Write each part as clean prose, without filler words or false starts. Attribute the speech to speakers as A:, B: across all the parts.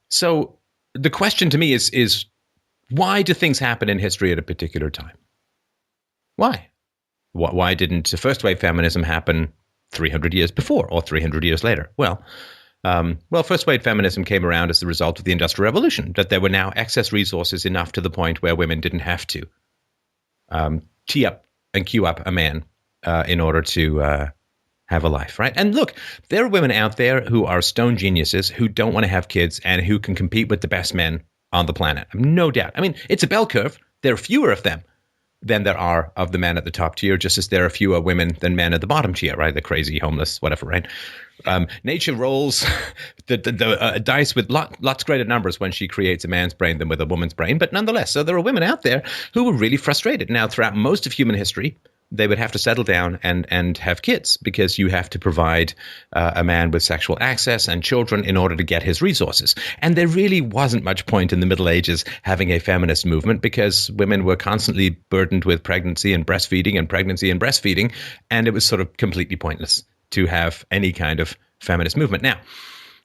A: So the question to me is why do things happen in history at a particular time? Why? Why didn't first wave feminism happen 300 years before or 300 years later? Well, first wave feminism came around as the result of the Industrial Revolution, that there were now excess resources enough to the point where women didn't have to tee up and queue up a man in order to have a life, right? And look, there are women out there who are stone geniuses who don't want to have kids and who can compete with the best men on the planet. No doubt. I mean, it's a bell curve. There are fewer of them than there are of the men at the top tier, just as there are fewer women than men at the bottom tier, right? The crazy, homeless, whatever, right? Nature rolls the dice with lots greater numbers when she creates a man's brain than with a woman's brain. But nonetheless, so there are women out there who were really frustrated. Now, throughout most of human history, they would have to settle down and have kids because you have to provide a man with sexual access and children in order to get his resources. And there really wasn't much point in the Middle Ages having a feminist movement because women were constantly burdened with pregnancy and breastfeeding and pregnancy and breastfeeding. And it was sort of completely pointless to have any kind of feminist movement. Now,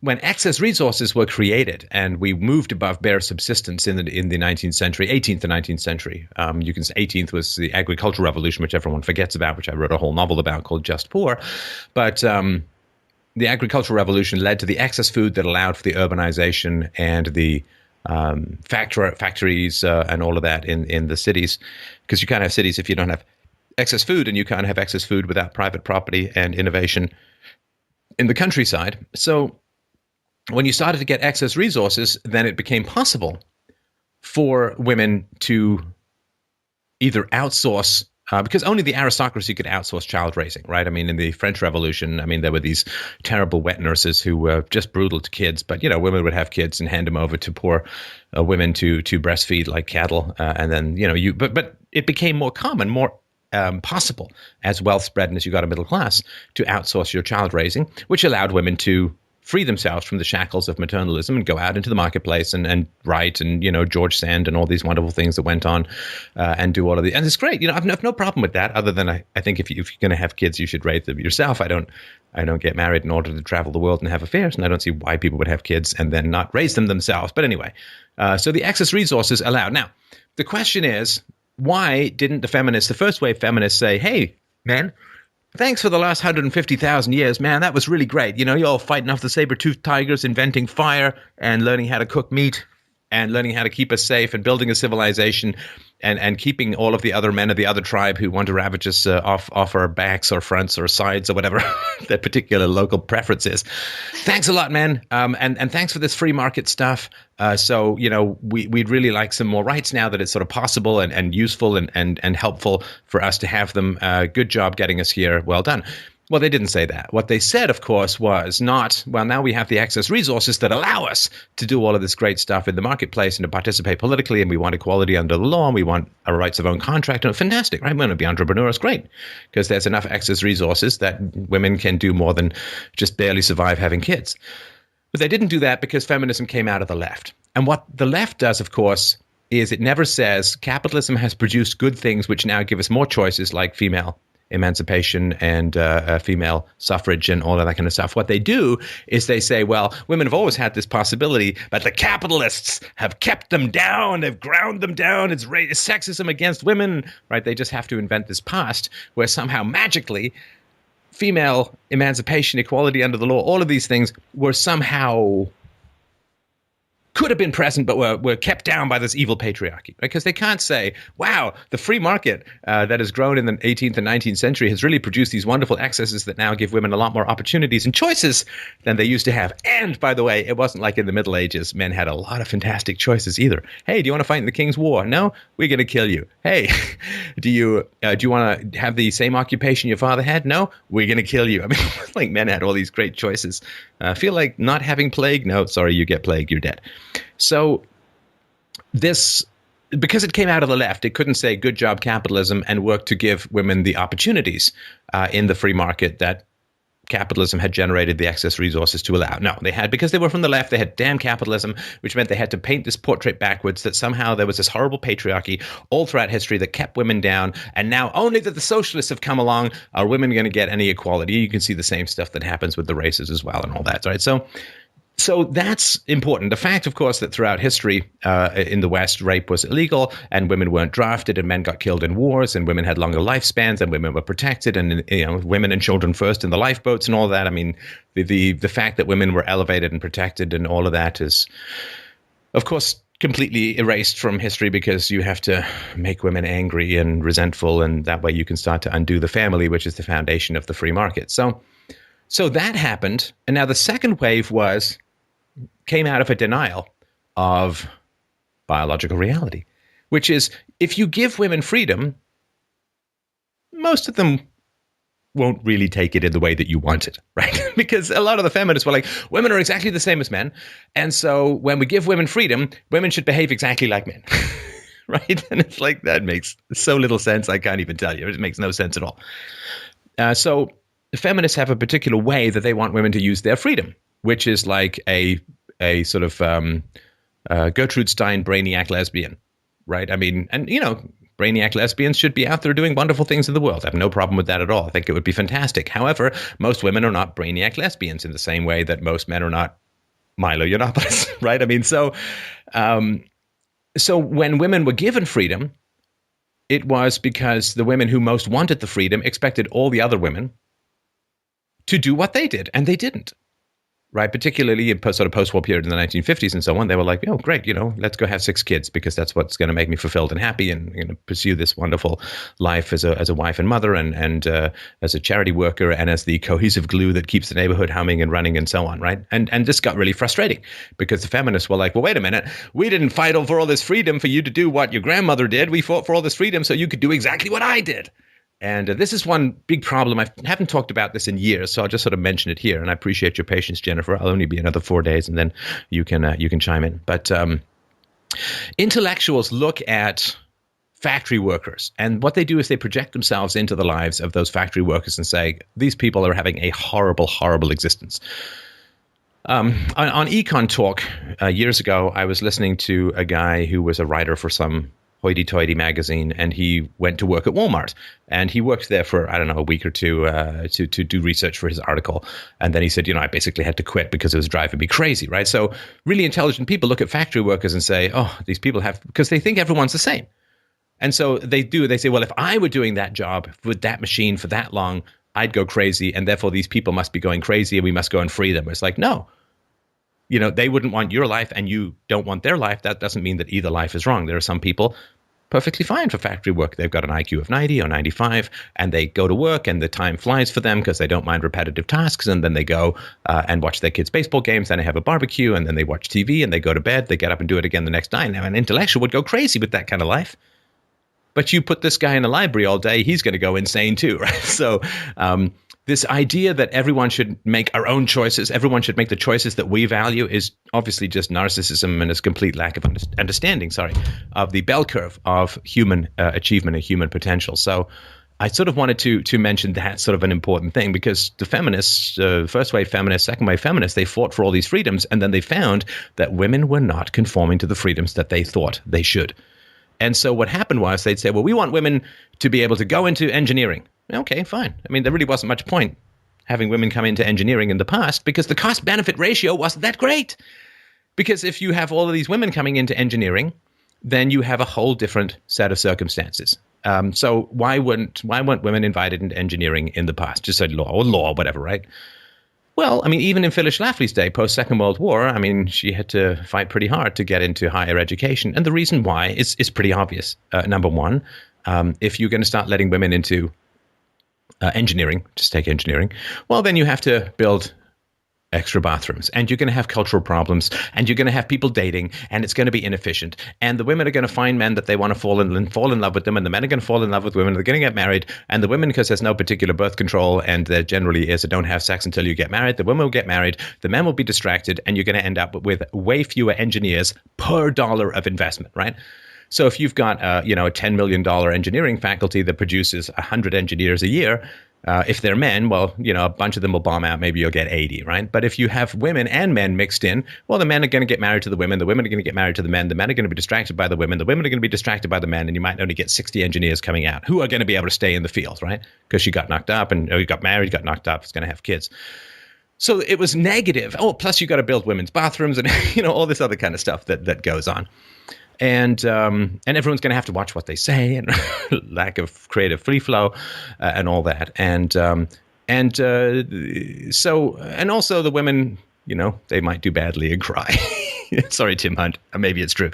A: when excess resources were created and we moved above bare subsistence in the 19th century, 18th and 19th century, you can say 18th was the agricultural revolution, which everyone forgets about, which I wrote a whole novel about called Just Poor. But the agricultural revolution led to the excess food that allowed for the urbanization and the factories and all of that in the cities, because you can't have cities if you don't have excess food, and you can't have excess food without private property and innovation in the countryside. So when you started to get excess resources, then it became possible for women to either outsource, because only the aristocracy could outsource child raising, right? I mean, in the French Revolution, I mean, there were these terrible wet nurses who were just brutal to kids, but, you know, women would have kids and hand them over to poor women to breastfeed like cattle. And then, you know, but it became more common, more possible as wealth spread and as you got a middle class to outsource your child raising, which allowed women to free themselves from the shackles of maternalism and go out into the marketplace and write and, you know, George Sand and all these wonderful things that went on and do all of the, and it's great. You know, I've no problem with that, other than I think if you're going to have kids, you should raise them yourself. I don't get married in order to travel the world and have affairs, and I don't see why people would have kids and then not raise them themselves. But anyway, so the excess resources allowed. Now, the question is, why didn't the first wave feminists say, hey, man, thanks for the last 150,000 years, man. That was really great. You know, you're all fighting off the saber-toothed tigers, inventing fire and learning how to cook meat and learning how to keep us safe and building a civilization and keeping all of the other men of the other tribe who want to ravage us off our backs or fronts or sides or whatever their particular local preference is. Thanks a lot, man. And thanks for this free market stuff. So, you know, we'd really like some more rights now that it's sort of possible and useful and helpful for us to have them. Good job getting us here. Well done. Well, they didn't say that. What they said, of course, was not, well, now we have the excess resources that allow us to do all of this great stuff in the marketplace and to participate politically, and we want equality under the law, and we want our rights of own contract. And fantastic, right? We want to be entrepreneurs. Great. Because there's enough excess resources that women can do more than just barely survive having kids. But they didn't do that because feminism came out of the left. And what the left does, of course, is it never says capitalism has produced good things which now give us more choices like female emancipation and female suffrage and all of that kind of stuff. What they do is they say, well, women have always had this possibility, but the capitalists have kept them down. They've ground them down. It's sexism against women, right? They just have to invent this past where somehow magically female emancipation, equality under the law, all of these things were somehow could have been present, but were kept down by this evil patriarchy, right? Because they can't say, wow, the free market that has grown in the 18th and 19th century has really produced these wonderful excesses that now give women a lot more opportunities and choices than they used to have. And by the way, it wasn't like in the Middle Ages, men had a lot of fantastic choices either. Hey, do you want to fight in the King's War? No, we're going to kill you. Hey, do you want to have the same occupation your father had? No, we're going to kill you. I mean, like men had all these great choices. Feel like not having plague? No, sorry, you get plague, you're dead. So this, because it came out of the left, it couldn't say good job capitalism and work to give women the opportunities in the free market that capitalism had generated the excess resources to allow. No, they had, because they were from the left, they had damn capitalism, which meant they had to paint this portrait backwards that somehow there was this horrible patriarchy all throughout history that kept women down. And now only that the socialists have come along, are women going to get any equality? You can see the same stuff that happens with the races as well and all that, right? So So that's important. The fact, of course, that throughout history in the West, rape was illegal and women weren't drafted and men got killed in wars and women had longer lifespans and women were protected and, women and children first in the lifeboats and all that. I mean, the fact that women were elevated and protected and all of that is, of course, completely erased from history because you have to make women angry and resentful, and that way you can start to undo the family, which is the foundation of the free market. So that happened. And now the second wave came out of a denial of biological reality, which is if you give women freedom, most of them won't really take it in the way that you want it, right? Because a lot of the feminists were like, women are exactly the same as men. And so when we give women freedom, women should behave exactly like men, right? And it's like, that makes so little sense. I can't even tell you. It makes no sense at all. So feminists have a particular way that they want women to use their freedom, which is like a sort of Gertrude Stein brainiac lesbian, right? I mean, and brainiac lesbians should be out there doing wonderful things in the world. I have no problem with that at all. I think it would be fantastic. However, most women are not brainiac lesbians in the same way that most men are not Milo Yiannopoulos, right? I mean, so when women were given freedom, it was because the women who most wanted the freedom expected all the other women to do what they did, and they didn't, right? Particularly in sort of post-war period in the 1950s and so on, they were like, oh, great, let's go have 6 kids because that's what's going to make me fulfilled and happy and pursue this wonderful life as a wife and mother and as a charity worker and as the cohesive glue that keeps the neighborhood humming and running and so on, right? And this got really frustrating because the feminists were like, well, wait a minute, we didn't fight for all this freedom for you to do what your grandmother did. We fought for all this freedom so you could do exactly what I did. And this is one big problem. I haven't talked about this in years, so I'll just sort of mention it here. And I appreciate your patience, Jennifer. I'll only be another 4 days, and then you can chime in. But intellectuals look at factory workers, and what they do is they project themselves into the lives of those factory workers and say, these people are having a horrible, horrible existence. On Econ Talk years ago, I was listening to a guy who was a writer for some hoity-toity magazine, and he went to work at Walmart, and he worked there for, I don't know, a week or two to do research for his article. And then he said, I basically had to quit because it was driving me crazy, right? So really intelligent people look at factory workers and say, oh, these people because they think everyone's the same. And so they say, well, if I were doing that job with that machine for that long, I'd go crazy, and therefore these people must be going crazy and we must go and free them. It's like, no. They wouldn't want your life and you don't want their life. That doesn't mean that either life is wrong. There are some people perfectly fine for factory work. They've got an IQ of 90 or 95, and they go to work and the time flies for them because they don't mind repetitive tasks. And then they go and watch their kids' baseball games, then they have a barbecue, and then they watch TV and they go to bed. They get up and do it again the next night. Now, an intellectual would go crazy with that kind of life. But you put this guy in a library all day, he's going to go insane too, right? So this idea that everyone should make our own choices, everyone should make the choices that we value is obviously just narcissism and its complete lack of understanding, of the bell curve of human achievement and human potential. So I sort of wanted to mention that sort of an important thing because the feminists, first wave feminists, second wave feminists, they fought for all these freedoms, and then they found that women were not conforming to the freedoms that they thought they should. And so what happened was they'd say, well, we want women to be able to go into engineering. Okay, fine. I mean, there really wasn't much point having women come into engineering in the past because the cost-benefit ratio wasn't that great. Because if you have all of these women coming into engineering, then you have a whole different set of circumstances. So why weren't women invited into engineering in the past? Just said law, whatever, right? Well, I mean, even in Phyllis Schlafly's day, post-Second World War, I mean, she had to fight pretty hard to get into higher education. And the reason why is pretty obvious. Number one, if you're going to start letting women into engineering, just take engineering, well, then you have to build extra bathrooms, and you're going to have cultural problems, and you're going to have people dating, and it's going to be inefficient, and the women are going to find men that they want to fall in love with them, and the men are going to fall in love with women, they're going to get married, and the women, because there's no particular birth control, and there generally is a don't have sex until you get married, the women will get married, the men will be distracted, and you're going to end up with way fewer engineers per dollar of investment, right? So if you've got a $10 million engineering faculty that produces 100 engineers a year, if they're men, well, a bunch of them will bomb out. Maybe you'll get 80, right? But if you have women and men mixed in, well, the men are going to get married to the women are going to get married to the men are going to be distracted by the women are going to be distracted by the men, and you might only get 60 engineers coming out who are going to be able to stay in the field, right? Because she got knocked up, and you got married, got knocked up, is going to have kids. So it was negative. Oh, plus you got to build women's bathrooms and all this other kind of stuff that goes on. And everyone's going to have to watch what they say, and lack of creative free flow, and all that. And also the women, they might do badly and cry. Sorry, Tim Hunt. Maybe it's true.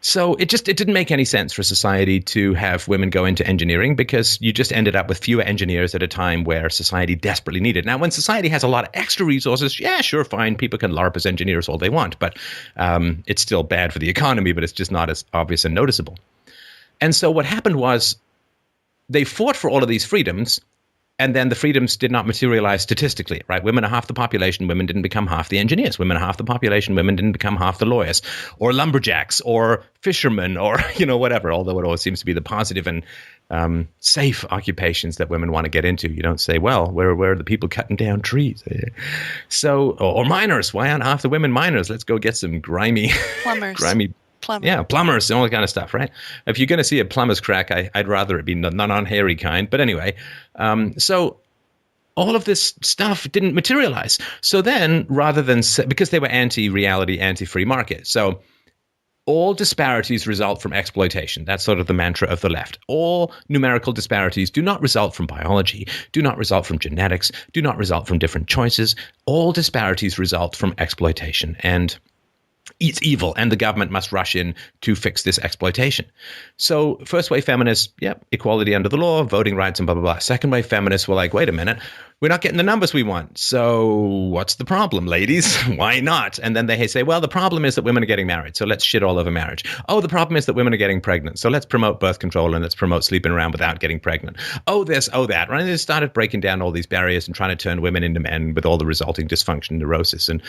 A: So it didn't make any sense for society to have women go into engineering, because you just ended up with fewer engineers at a time where society desperately needed. Now, when society has a lot of extra resources, yeah, sure, fine, people can LARP as engineers all they want, but it's still bad for the economy, but it's just not as obvious and noticeable. And so what happened was they fought for all of these freedoms, and then the freedoms did not materialize statistically, right? Women are half the population. Women didn't become half the engineers. Women are half the population. Women didn't become half the lawyers or lumberjacks or fishermen or, whatever, although it always seems to be the positive and safe occupations that women want to get into. You don't say, well, where are the people cutting down trees? So, or miners. Why aren't half the women miners? Let's go get some grimy
B: plumbers.
A: Yeah, plumbers and all that kind of stuff, right? If you're going to see a plumber's crack, I'd rather it be the non-hairy kind. But anyway, so all of this stuff didn't materialize. So then, rather than because they were anti-reality, anti-free market, so all disparities result from exploitation. That's sort of the mantra of the left. All numerical disparities do not result from biology, do not result from genetics, do not result from different choices. All disparities result from exploitation. And it's evil, and the government must rush in to fix this exploitation. So first wave feminists, equality under the law, voting rights, and blah, blah, blah. Second wave feminists were like, wait a minute, we're not getting the numbers we want. So what's the problem, ladies? Why not? And then they say, well, the problem is that women are getting married, so let's shit all over marriage. Oh, the problem is that women are getting pregnant, so let's promote birth control and let's promote sleeping around without getting pregnant. Oh, this, oh, that. Right? And they started breaking down all these barriers and trying to turn women into men with all the resulting dysfunction, neurosis, and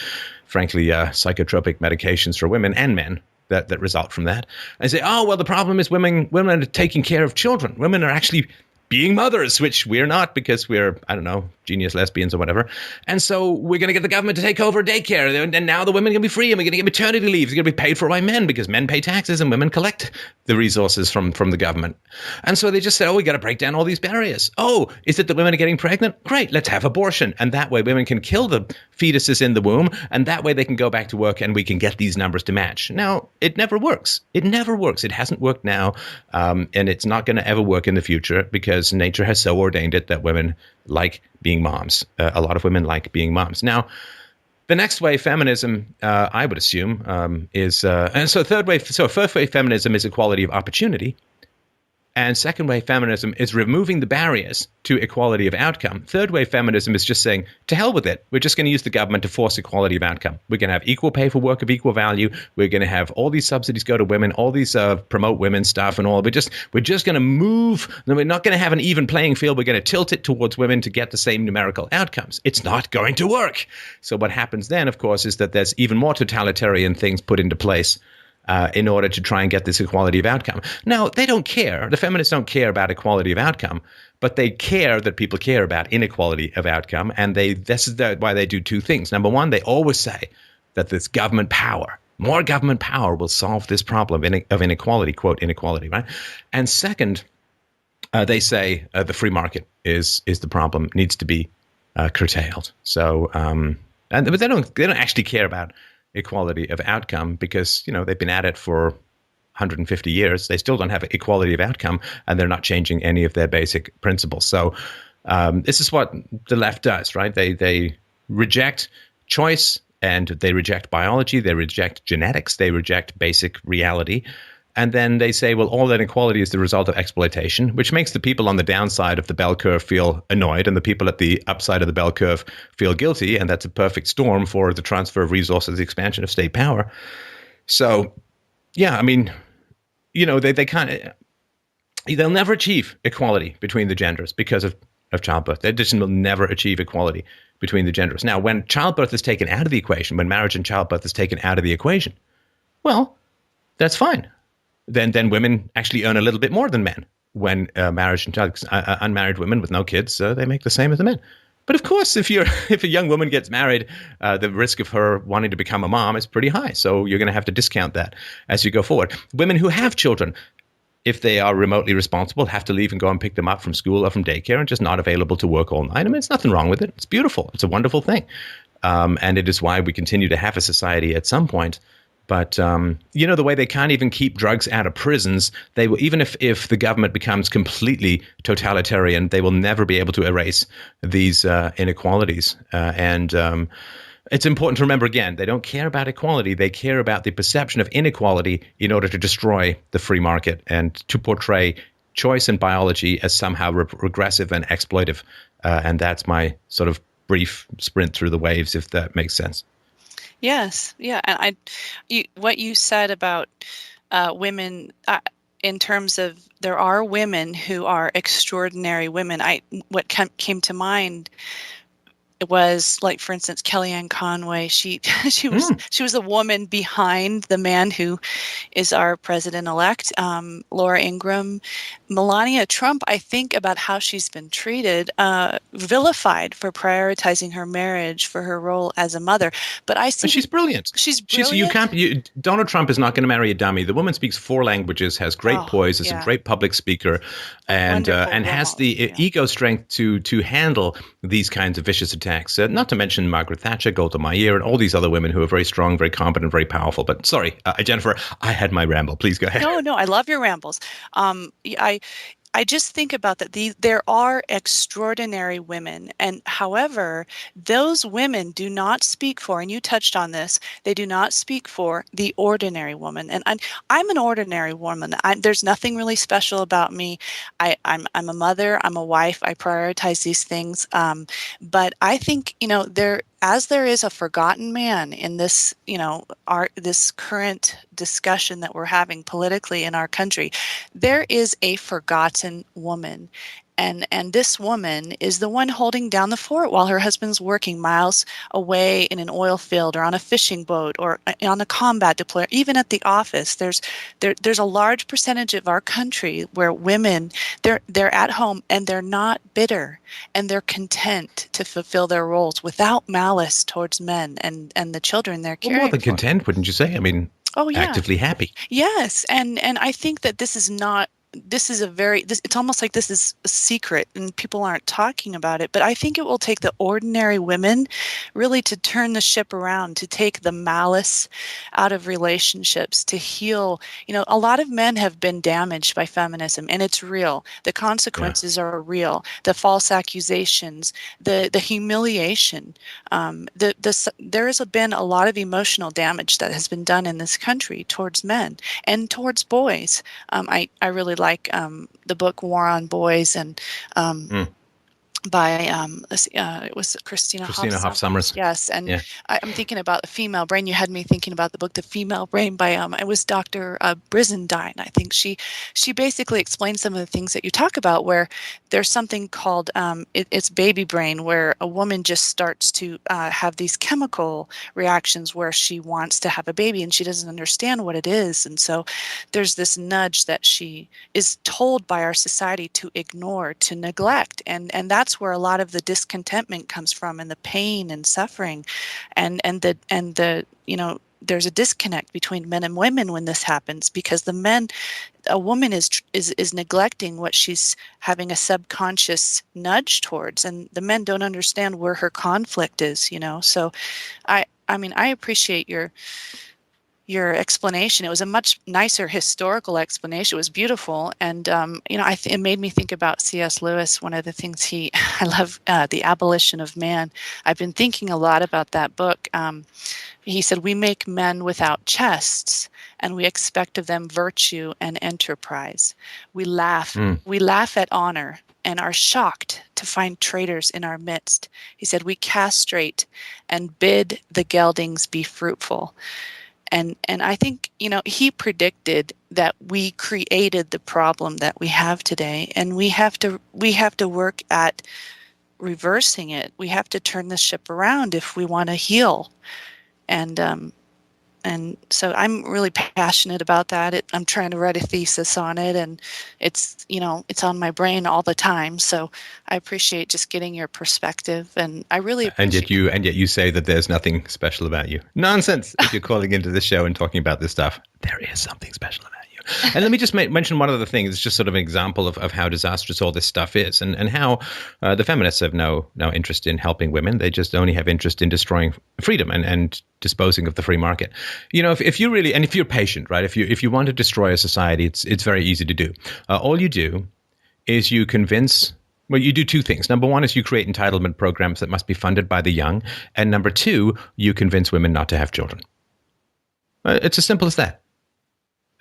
A: frankly, psychotropic medications for women and men that result from that. And say, oh, well, the problem is women are taking care of children. Women are actually being mothers, which we're not because we're, I don't know, genius lesbians or whatever. And so we're going to get the government to take over daycare. And now the women are going to be free, and we're going to get maternity leave. It's going to be paid for by men because men pay taxes and women collect the resources from the government. And so they just said, oh, we got to break down all these barriers. Oh, is it that women are getting pregnant? Great, let's have abortion. And that way women can kill the fetuses in the womb. And that way they can go back to work and we can get these numbers to match. Now, it never works. It never works. It hasn't worked now. And it's not going to ever work in the future because nature has so ordained it that women like being moms. A lot of women like being moms. Now, the next wave feminism, I would assume, is and so first wave feminism is equality of opportunity. And second wave feminism is removing the barriers to equality of outcome. Third wave feminism is just saying, to hell with it. We're just going to use the government to force equality of outcome. We're going to have equal pay for work of equal value. We're going to have all these subsidies go to women, all these promote women stuff and all. We're just going to move. We're not going to have an even playing field. We're going to tilt it towards women to get the same numerical outcomes. It's not going to work. So what happens then, of course, is that there's even more totalitarian things put into place in order to try and get this equality of outcome. Now, they don't care. The feminists don't care about equality of outcome, but they care that people care about inequality of outcome. And this is why they do two things. Number one, they always say that this government power, more government power will solve this problem of inequality, quote, inequality, right? And second, they say the free market is the problem, needs to be curtailed. So, but they don't actually care about equality of outcome because, they've been at it for 150 years. They still don't have equality of outcome, and they're not changing any of their basic principles. So this is what the left does, right? They reject choice, and they reject biology. They reject genetics. They reject basic reality. And then they say, well, all that inequality is the result of exploitation, which makes the people on the downside of the bell curve feel annoyed and the people at the upside of the bell curve feel guilty. And that's a perfect storm for the transfer of resources, the expansion of state power. So, yeah, I mean, they'll never achieve equality between the genders because of childbirth. They just will never achieve equality between the genders. Now, when childbirth is taken out of the equation, when marriage and childbirth is taken out of the equation, well, that's fine. Then women actually earn a little bit more than men when marriage and unmarried women with no kids, they make the same as the men. But of course, if a young woman gets married, the risk of her wanting to become a mom is pretty high. So you're going to have to discount that as you go forward. Women who have children if they are remotely responsible, have to leave and go and pick them up from school or from daycare and just not available to work all night. I mean, there's nothing wrong with it. It's beautiful. It's a wonderful thing. And it is why we continue to have a society at some point. But, the way they can't even keep drugs out of prisons, they will, even if the government becomes completely totalitarian, they will never be able to erase these inequalities. And it's important to remember, again, they don't care about equality. They care about the perception of inequality in order to destroy the free market and to portray choice and biology as somehow regressive and exploitive. And that's my sort of brief sprint through the waves, if that makes sense.
B: Yes, yeah, and what you said about women in terms of there are women who are extraordinary women. What came to mind was, like, for instance, Kellyanne Conway. She was a woman behind the man who is our president-elect, Laura Ingraham. Melania Trump, I think about how she's been treated, vilified for prioritizing her marriage, for her role as a mother. But
A: she's brilliant.
B: She's brilliant.
A: Donald Trump is not going to marry a dummy. The woman speaks 4 languages, has great poise, is a great public speaker, and has the ego strength to handle these kinds of vicious attacks. Not to mention Margaret Thatcher, Golda Meir, and all these other women who are very strong, very competent, very powerful. But sorry, Jennifer, I had my ramble. Please go ahead.
B: No, I love your rambles. I just think about that. There are extraordinary women, and however, those women do not speak for, and you touched on this, they do not speak for the ordinary woman. And I'm an ordinary woman. There's nothing really special about me. I'm a mother. I'm a wife. I prioritize these things. But I think, there is a forgotten man in this, this current discussion that we're having politically in our country, there is a forgotten woman. And this woman is the one holding down the fort while her husband's working miles away in an oil field or on a fishing boat or on a combat deployment. Even at the office, there's a large percentage of our country where women, they're at home and they're not bitter and they're content to fulfill their roles without malice towards men and the children they're caring for.
A: More than content, wouldn't you say? I mean, actively happy.
B: Yes, and I think that this is not. It's almost like this is a secret and people aren't talking about it. But I think it will take the ordinary women really to turn the ship around, to take the malice out of relationships, to heal. A lot of men have been damaged by feminism, and it's real. The consequences are real. The false accusations, the humiliation. There has been a lot of emotional damage that has been done in this country towards men and towards boys. I really like the book War on Boys, and by it was Christina Hoff Sommers. Yes, and I'm thinking about The Female Brain. You had me thinking about the book The Female Brain by it was Dr. Brizendine. I think she basically explains some of the things that you talk about, where there's something called it's baby brain, where a woman just starts to have these chemical reactions where she wants to have a baby and she doesn't understand what it is, and so there's this nudge that she is told by our society to ignore, to neglect, and that's where a lot of the discontentment comes from, and the pain and suffering, and the there's a disconnect between men and women when this happens, because a woman is neglecting what she's having a subconscious nudge towards, and the men don't understand where her conflict is. So I appreciate your explanation. It was a much nicer historical explanation. It was beautiful. And, it made me think about C.S. Lewis. One of the things I love The Abolition of Man. I've been thinking a lot about that book. He said, we make men without chests, and we expect of them virtue and enterprise. We laugh at honor and are shocked to find traitors in our midst. He said, we castrate and bid the geldings be fruitful. And I think, he predicted that we created the problem that we have today, and we have to work at reversing it. We have to turn the ship around if we want to heal. And so I'm really passionate about that. I'm trying to write a thesis on it, and it's on my brain all the time. So I appreciate just getting your perspective, and I really appreciate
A: and yet you say that there's nothing special about you. Nonsense! If you're calling into the show and talking about this stuff, there is something special about you. And let me just mention one other thing. It's just sort of an example of how disastrous all this stuff is, and how the feminists have no interest in helping women. They just only have interest in destroying freedom and disposing of the free market. If you really, and if you're patient, right? If you want to destroy a society, it's very easy to do. All you do is you convince. Well, you do two things. Number one is you create entitlement programs that must be funded by the young, and number two, you convince women not to have children. It's as simple as that.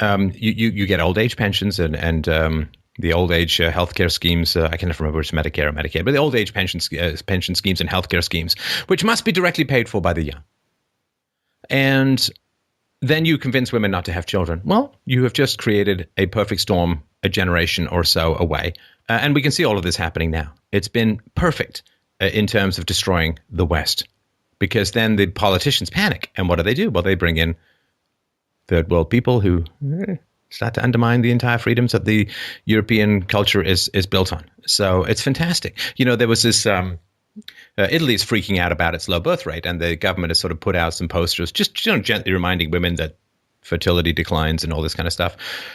A: You get old age pensions and the old age healthcare schemes. I can't remember if it's Medicare or Medicaid, but the old age pension schemes and healthcare schemes, which must be directly paid for by the young. And then you convince women not to have children. Well, you have just created a perfect storm a generation or so away. And we can see all of this happening now. It's been perfect in terms of destroying the West, because then the politicians panic. And what do? Well, they bring in third world people who start to undermine the entire freedoms that the European culture is built on. So it's fantastic. There was this, Italy's freaking out about its low birth rate, and the government has sort of put out some posters, just gently reminding women that fertility declines and all this kind of stuff.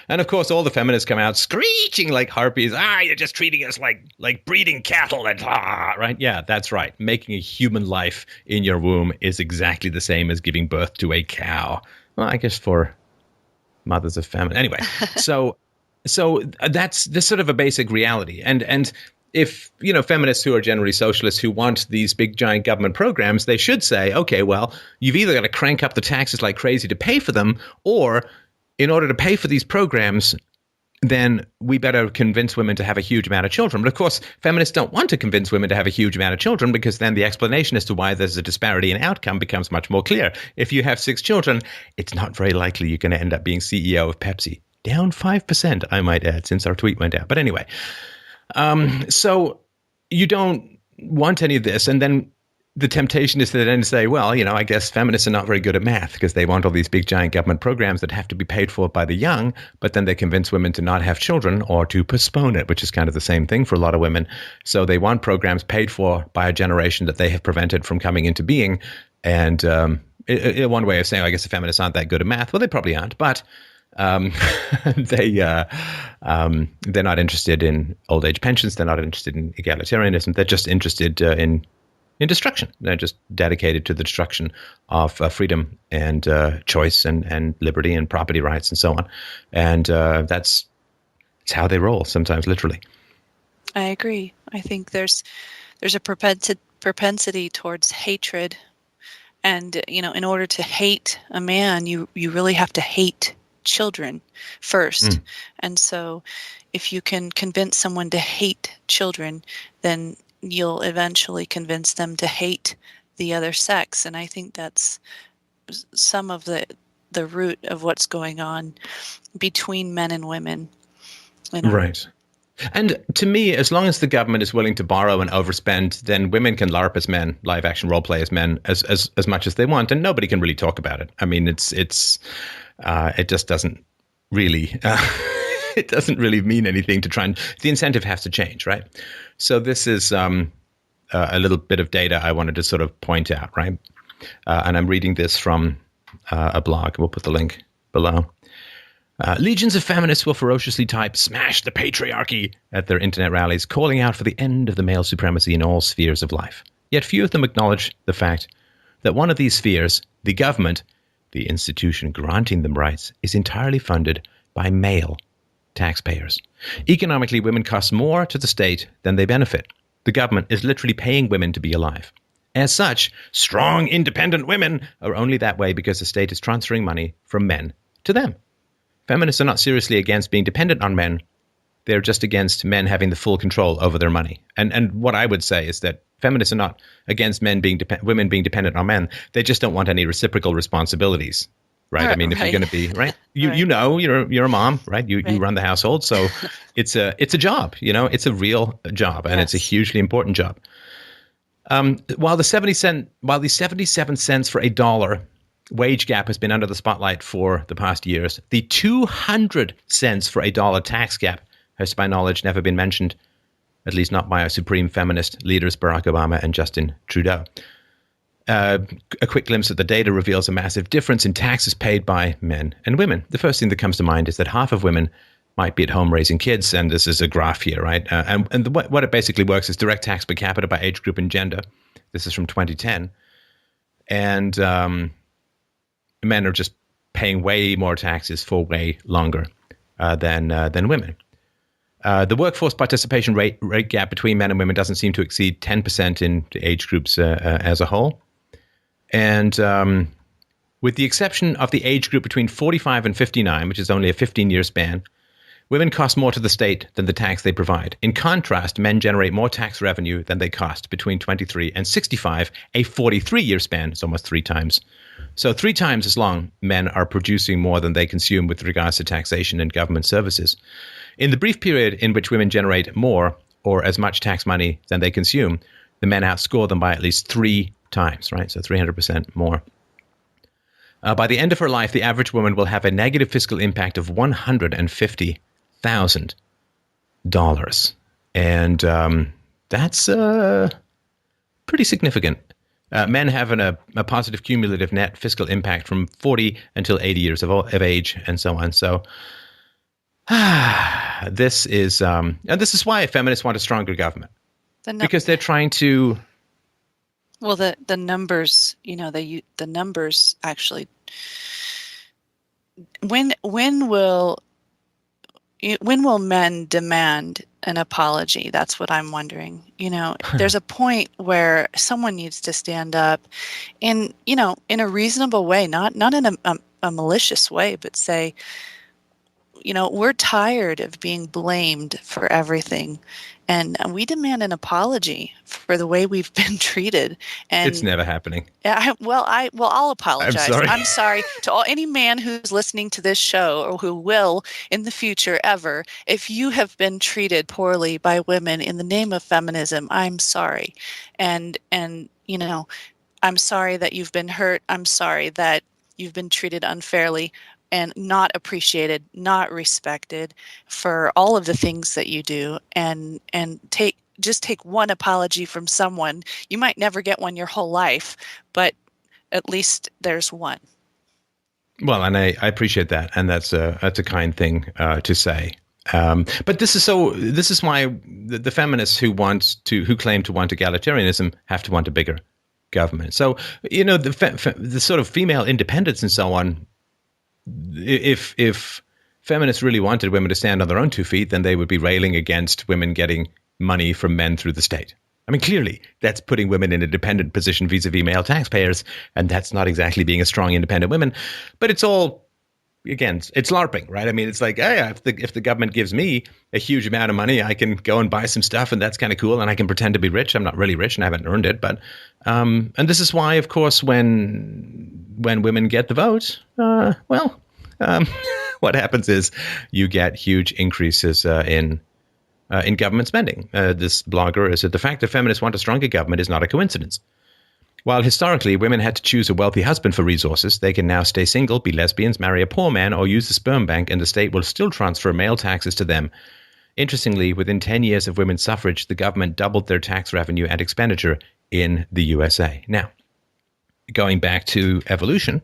A: And of course, all the feminists come out screeching like harpies. You're just treating us like breeding cattle and right? Yeah, that's right. Making a human life in your womb is exactly the same as giving birth to a cow. Well, I guess for mothers of famine. Anyway, so that's this sort of a basic reality. And if, feminists who are generally socialists who want these big, giant government programs, they should say, okay, well, you've either got to crank up the taxes like crazy to pay for them, or in order to pay for these programs, then we better convince women to have a huge amount of children. But of course, feminists don't want to convince women to have a huge amount of children, because then the explanation as to why there's a disparity in outcome becomes much more clear. If you have 6 children, it's not very likely you're going to end up being CEO of Pepsi. Down 5%, I might add, since our tweet went out. But anyway, so you don't want any of this. And then the temptation is to then say, well, I guess feminists are not very good at math, because they want all these big, giant government programs that have to be paid for by the young, but then they convince women to not have children or to postpone it, which is kind of the same thing for a lot of women. So they want programs paid for by a generation that they have prevented from coming into being. And one way of saying, I guess the feminists aren't that good at math. Well, they probably aren't, but they're not interested in old age pensions. They're not interested in egalitarianism. They're just interested in destruction. They're just dedicated to the destruction of freedom and choice and liberty and property rights and so on. And that's how they roll, sometimes literally.
B: I agree. I think there's a propensity towards hatred. And, in order to hate a man, you really have to hate children first. And so if you can convince someone to hate children, then you'll eventually convince them to hate the other sex. And I think that's some of the root of what's going on between men and women.
A: Right. And to me, as long as the government is willing to borrow and overspend, then women can LARP as men, live action role play as men, as much as they want, and nobody can really talk about it. I mean, it just doesn't really it doesn't really mean anything to try and the incentive has to change, right? So this is a little bit of data I wanted to sort of point out, right? And I'm reading this from a blog. We'll put the link below. Legions of feminists will ferociously type "smash the patriarchy" at their internet rallies, calling out for the end of the male supremacy in all spheres of life. Yet few of them acknowledge the fact that one of these spheres, the government, the institution granting them rights, is entirely funded by male taxpayers. Economically, women cost more to the state than they benefit. The government is literally paying women to be alive. As such, strong, independent women are only that way because the state is transferring money from men to them. Feminists are not seriously against being dependent on men. They're just against men having the full control over their money. And what I would say is that feminists are not against women being dependent on men. They just don't want any reciprocal responsibilities, right? I mean, if you're going to be right, you're a mom, right? You run the household, so it's a job. It's a real job, and it's a hugely important job. While the 77 cents for a dollar wage gap has been under the spotlight for the past years, the 200 cents for a dollar tax gap has, to my knowledge, never been mentioned, at least not by our supreme feminist leaders, Barack Obama and Justin Trudeau. a quick glimpse at the data reveals a massive difference in taxes paid by men and women. The first thing that comes to mind is that half of women might be at home raising kids, and this is a graph here, right? What it basically works is direct tax per capita by age group and gender. This is from 2010. And men are just paying way more taxes for way longer than women. The workforce participation rate gap between men and women doesn't seem to exceed 10% in the age groups as a whole. And with the exception of the age group between 45 and 59, which is only a 15-year span, women cost more to the state than the tax they provide. In contrast, men generate more tax revenue than they cost between 23 and 65, a 43-year span. It's almost 3 times. So 3 times as long, men are producing more than they consume with regards to taxation and government services. In the brief period in which women generate more or as much tax money than they consume, the men outscore them by at least 3 times, right? So 300% more. By the end of her life, the average woman will have a negative fiscal impact of $150,000. And that's pretty significant. Men have a positive cumulative net fiscal impact from 40 until 80 years of age and so on. So this is why feminists want a stronger government, because they're trying to.
B: Well, the numbers, the numbers actually. When will men demand an apology? That's what I'm wondering. There's a point where someone needs to stand up and, in a reasonable way, not in a malicious way, but say, we're tired of being blamed for everything, and we demand an apology for the way we've been treated. And
A: it's never happening.
B: I'll apologize.
A: I'm
B: sorry to any man who's listening to this show or who will in the future ever. If you have been treated poorly by women in the name of feminism, I'm sorry, and I'm sorry that you've been hurt. I'm sorry that you've been treated unfairly and not appreciated, not respected for all of the things that you do, and take one apology from someone. You might never get one your whole life, but at least there's one.
A: Well, and I appreciate that, and that's a kind thing to say. But this is why the feminists who claim to want egalitarianism have to want a bigger government. So the sort of female independence and so on. If feminists really wanted women to stand on their own 2 feet, then they would be railing against women getting money from men through the state. I mean, clearly, that's putting women in a dependent position vis-a-vis male taxpayers, and that's not exactly being a strong, independent woman. But it's all, again, it's LARPing, right? I mean, it's like, if the government gives me a huge amount of money, I can go and buy some stuff, and that's kind of cool, and I can pretend to be rich. I'm not really rich, and I haven't earned it. But and this is why, of course, when women get the vote, what happens is you get huge increases in government spending. This blogger said the fact that feminists want a stronger government is not a coincidence. While historically women had to choose a wealthy husband for resources, they can now stay single, be lesbians, marry a poor man, or use the sperm bank, and the state will still transfer male taxes to them. Interestingly, within 10 years of women's suffrage, the government doubled their tax revenue and expenditure in the USA. Now, going back to evolution,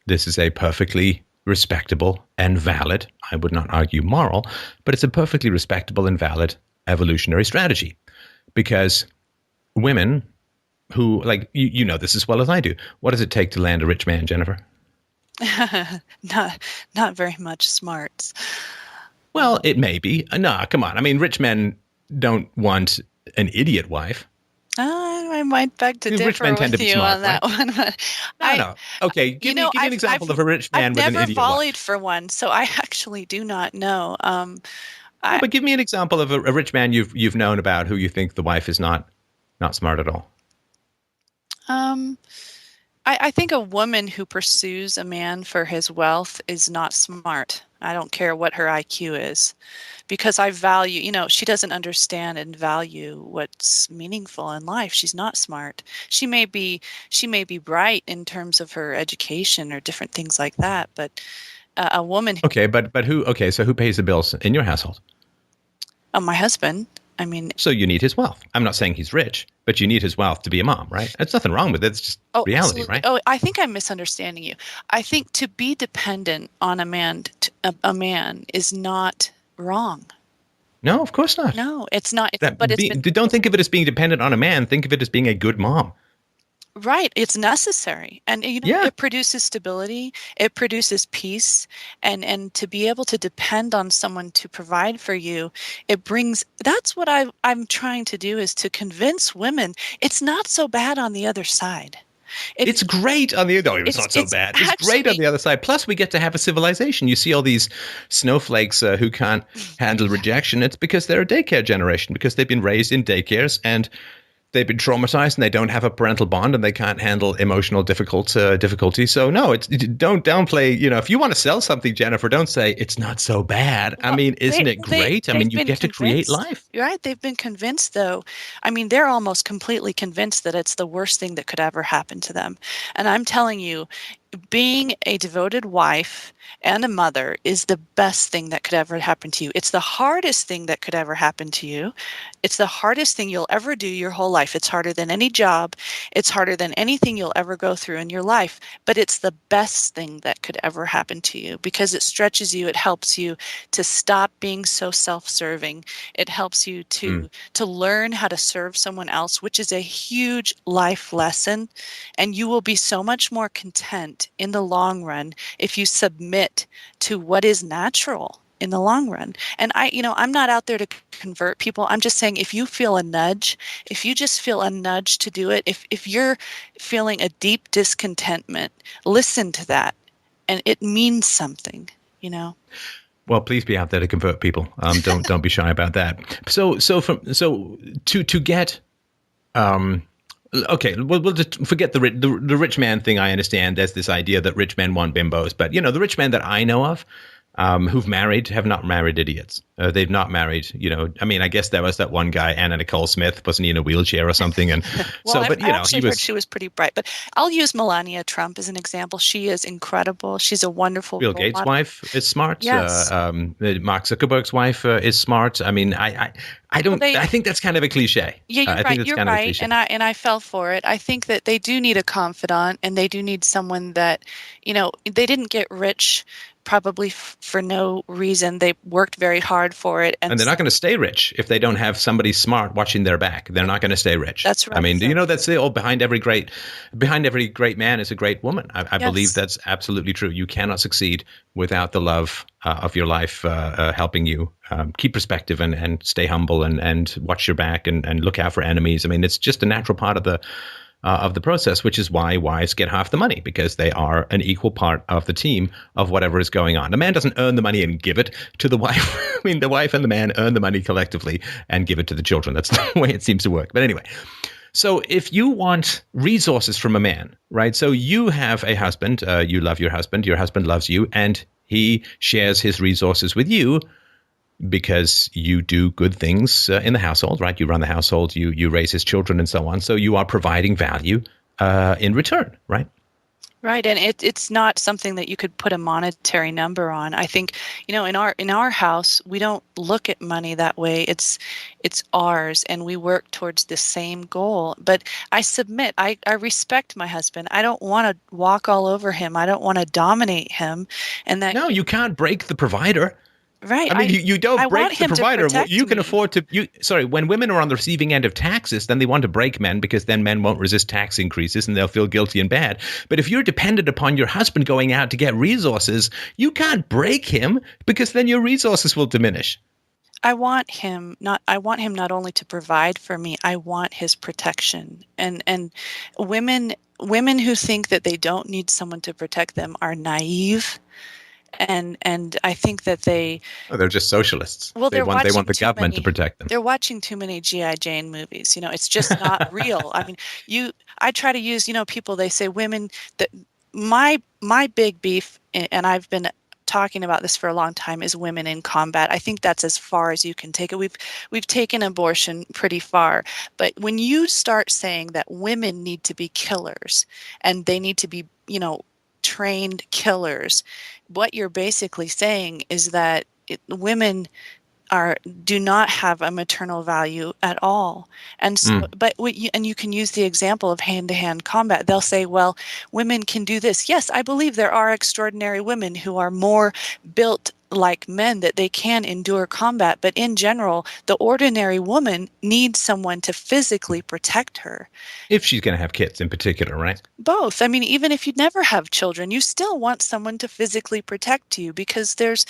A: this is a perfectly respectable and valid, I would not argue moral, but it's a perfectly respectable and valid evolutionary strategy. Because women who, like, you know this as well as I do, what does it take to land a rich man, Jennifer?
B: Not very much smarts.
A: Well, it may be. No, come on. I mean, rich men don't want an idiot wife.
B: I might beg to differ
A: rich men tend
B: with
A: to be
B: you
A: smart,
B: on that
A: right?
B: one.
A: No. Okay, give me an example of a rich man with an idiot wife.
B: I've never volleyed for one, so I actually do not know.
A: But give me an example of a rich man you've known about who you think the wife is not smart at all.
B: I think a woman who pursues a man for his wealth is not smart. I don't care what her IQ is, because I value, she doesn't understand and value what's meaningful in life. She's not smart. She may be bright in terms of her education or different things like that, but a woman.
A: Okay, but who? Okay, so who pays the bills in your household?
B: My husband. I mean,
A: So you need his wealth. I'm not saying he's rich, but you need his wealth to be a mom, right? There's nothing wrong with it. It's just
B: oh,
A: reality,
B: absolutely.
A: right?
B: Oh, I think I'm misunderstanding you. I think to be dependent on a man, a man is not wrong.
A: No, of course not.
B: No, it's not. But
A: That
B: it's been
A: don't think of it as being dependent on a man. Think of it as being a good mom.
B: right. It's necessary, and
A: Yeah,
B: it produces stability. It produces peace, and to be able to depend on someone to provide for you, it brings. That's what I'm trying to do is to convince women it's not so bad on the other side. It's
A: it's great on the other. No, it's not so
B: it's
A: bad. It's great on
B: actually
A: the other side. Plus, we get to have a civilization. You see all these snowflakes who can't handle rejection. It's because they're a daycare generation because they've been raised in daycares and they've been traumatized and they don't have a parental bond and they can't handle emotional difficulty. So no, don't downplay. If you want to sell something, Jennifer, don't say it's not so bad. I
B: well,
A: mean, isn't it great? I mean,
B: they've
A: you
B: been
A: get to create
B: convinced.
A: life.
B: You're right. They've been convinced, though. I mean, they're almost completely convinced that it's the worst thing that could ever happen to them. And I'm telling you, being a devoted wife and a mother is the best thing that could ever happen to you. It's the hardest thing that could ever happen to you. It's the hardest thing you'll ever do your whole life. It's harder than any job. It's harder than anything you'll ever go through in your life. But it's the best thing that could ever happen to you because it stretches you. It helps you to stop being so self-serving. It helps you to learn how to serve someone else, which is a huge life lesson. And you will be so much more content in the long run if you submit to what is natural in the long run. And I'm not out there to convert people. I'm just saying if you feel a nudge, if you just feel a nudge to do it, if you're feeling a deep discontentment, listen to that. And it means something, you know.
A: Well, please be out there to convert people. Don't be shy about that. To get okay, we'll just forget the rich man thing. I understand there's this idea that rich men want bimbos, but the rich men that I know of who've married have not married idiots. They've not married, I mean, I guess there was that one guy, Anna Nicole Smith, wasn't he in a wheelchair or something? And
B: Well,
A: so, but
B: I actually
A: he
B: heard
A: was
B: she was pretty bright, but I'll use Melania Trump as an example. She is incredible. She's a wonderful
A: Bill
B: role
A: Gates'
B: model.
A: wife is smart.
B: Yes.
A: Mark Zuckerberg's wife is smart. I mean, I
B: Well,
A: don't. I think that's kind of a cliche.
B: yeah, you're
A: I think
B: right.
A: that's
B: You're
A: kind of a
B: right.
A: cliche.
B: And I fell for it. I think that they do need a confidant and they do need someone that, they didn't get rich probably for no reason. They worked very hard for it.
A: And they're not going to stay rich if they don't have somebody smart watching their back. They're not going to stay rich.
B: That's
A: I
B: right.
A: mean,
B: So,
A: that's the old behind every great man is a great woman. I believe
B: yes.
A: that's absolutely true. You cannot succeed without the love of your life helping you keep perspective and stay humble and watch your back and look out for enemies. I mean, it's just a natural part of the process, which is why wives get half the money because they are an equal part of the team of whatever is going on. The man doesn't earn the money and give it to the wife. I mean, the wife and the man earn the money collectively and give it to the children. That's the way it seems to work. But anyway, so if you want resources from a man, right? So you have a husband, you love your husband loves you, and he shares his resources with you because you do good things in the household, right? You run the household, you raise his children and so on. So you are providing value in return, right?
B: Right, and it's not something that you could put a monetary number on. I think, in our house, we don't look at money that way. It's ours, and we work towards the same goal. But I submit, I respect my husband. I don't want to walk all over him. I don't want to dominate him, and that
A: No, you can't break the provider.
B: right.
A: I mean, you
B: I
A: don't
B: want
A: break the
B: him to
A: provider. Well,
B: protect
A: you can
B: me.
A: afford to. Sorry, when women are on the receiving end of taxes, then they want to break men because then men won't resist tax increases and they'll feel guilty and bad. But if you're dependent upon your husband going out to get resources, you can't break him because then your resources will diminish.
B: I want him not only to provide for me, I want his protection. And women who think that they don't need someone to protect them are naive. And I think that
A: Oh, they're just socialists.
B: well,
A: They want the government to protect them.
B: they're watching too many GI Jane movies. It's just not real. I mean, I try to use, people, they say women that my big beef, and I've been talking about this for a long time, is women in combat. I think that's as far as you can take it. We've taken abortion pretty far, but when you start saying that women need to be killers and they need to be, trained killers, what you're basically saying is that women do not have a maternal value at all. And so, but you can use the example of hand-to-hand combat. They'll say, well, women can do this. Yes, I believe there are extraordinary women who are more built like men, that they can endure combat, but in general, the ordinary woman needs someone to physically protect her.
A: If she's going to have kids in particular, right?
B: Both. I mean, even if you never have children, you still want someone to physically protect you, because there's,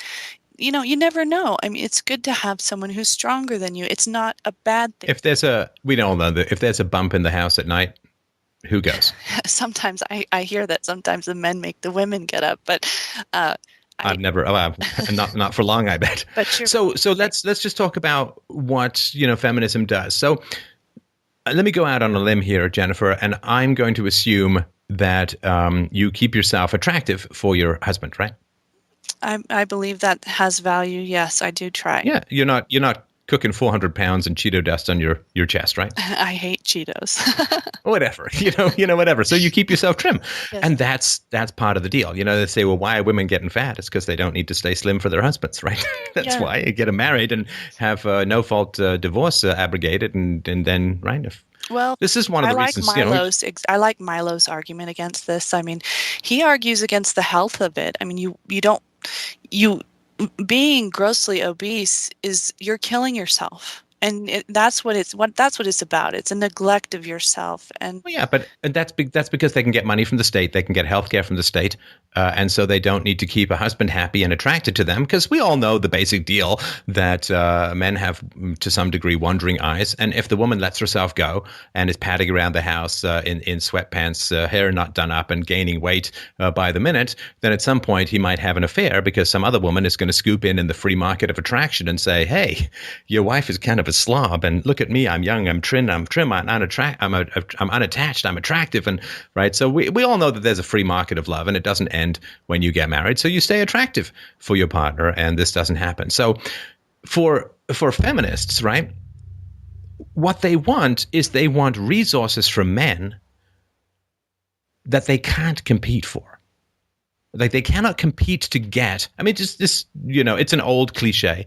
B: you never know. I mean, it's good to have someone who's stronger than you. It's not a bad thing.
A: We all know that if there's a bump in the house at night, who goes?
B: Sometimes I hear that sometimes the men make the women get up, but
A: I've never, not for long, I bet.
B: But
A: so let's just talk about what feminism does. So let me go out on a limb here, Jennifer, and I'm going to assume that you keep yourself attractive for your husband, right?
B: I believe that has value. Yes, I do try.
A: Yeah, you're not cooking 400 pounds and Cheeto dust on your chest, right?
B: I hate Cheetos.
A: Whatever, whatever. So you keep yourself trim.
B: Yes.
A: And that's part of the deal. They say, well, why are women getting fat? It's because they don't need to stay slim for their husbands, right? That's why you get them married and have no-fault divorce abrogated and then, right?
B: Well,
A: this is one of the reasons.
B: I like Milo's argument against this. I mean, he argues against the health of it. I mean, being grossly obese you're killing yourself, and that's what it's about. It's a neglect of yourself. And
A: that's because they can get money from the state, they can get healthcare from the state, and so they don't need to keep a husband happy and attracted to them, because we all know the basic deal that men have, to some degree, wandering eyes, and if the woman lets herself go and is padding around the house in sweatpants, hair not done up, and gaining weight by the minute, then at some point he might have an affair, because some other woman is going to scoop in the free market of attraction and say, hey, your wife is kind of a slob, and look at me, I'm young, I'm trim, I'm unattached, I'm attractive, and right. So we all know that there's a free market of love, and it doesn't end when you get married. So you stay attractive for your partner, and this doesn't happen. So for feminists, right, what they want is they want resources from men that they can't compete for. Like, they cannot compete to get. I mean, just this, it's an old cliche,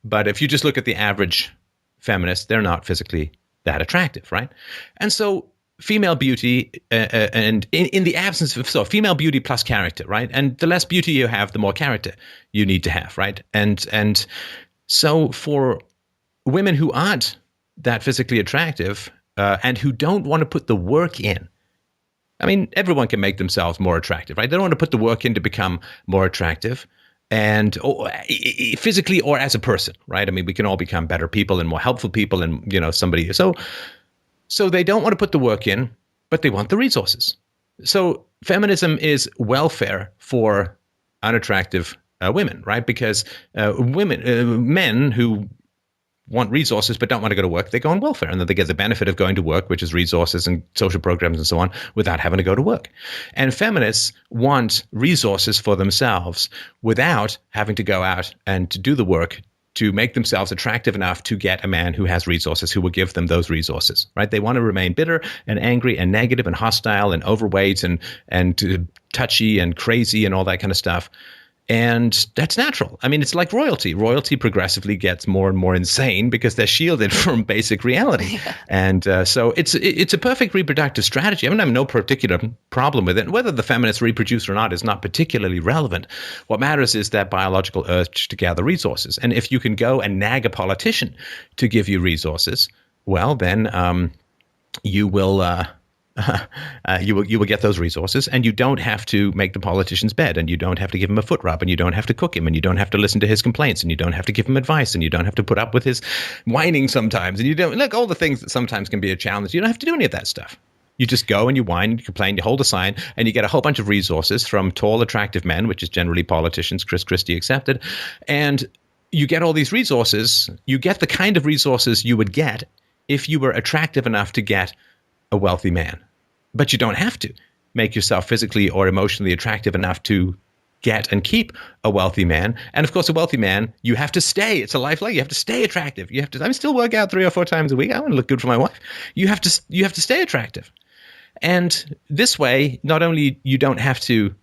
A: but if you just look at the average feminist, they're not physically that attractive, right? And so female beauty, and in the absence of female beauty plus character, right? And the less beauty you have, the more character you need to have, right? And so for women who aren't that physically attractive and who don't want to put the work in, I mean, everyone can make themselves more attractive, right? They don't want to put the work in to become more attractive, and physically or as a person, right? I mean, we can all become better people and more helpful people, and somebody. So they don't want to put the work in, but they want the resources. So feminism is welfare for unattractive women, right? Because men who want resources but don't want to go to work, they go on welfare, and then they get the benefit of going to work, which is resources and social programs and so on, without having to go to work. And feminists want resources for themselves without having to go out and to do the work to make themselves attractive enough to get a man who has resources, who will give them those resources, right? They want to remain bitter and angry and negative and hostile and overweight and touchy and crazy and all that kind of stuff. And that's natural. I mean, it's like royalty. Royalty progressively gets more and more insane because they're shielded from basic reality. Yeah. And so it's a perfect reproductive strategy. I mean, I have no particular problem with it. Whether the feminists reproduce or not is not particularly relevant. What matters is that biological urge to gather resources. And if you can go and nag a politician to give you resources, well, then you will you will get those resources, and you don't have to make the politician's bed, and you don't have to give him a foot rub, and you don't have to cook him, and you don't have to listen to his complaints, and you don't have to give him advice, and you don't have to put up with his whining sometimes, and you don't all the things that sometimes can be a challenge. You don't have to do any of that stuff. You just go and you whine, you complain, you hold a sign, and you get a whole bunch of resources from tall, attractive men, which is generally politicians, Chris Christie accepted, and you get all these resources. You get the kind of resources you would get if you were attractive enough to get a wealthy man. But you don't have to make yourself physically or emotionally attractive enough to get and keep a wealthy man. And of course, a wealthy man, you have to stay. It's a lifeline. You have to stay attractive. You have to. I still work out 3 or 4 times a week. I want to look good for my wife. You have to stay attractive. And this way, not only you don't have to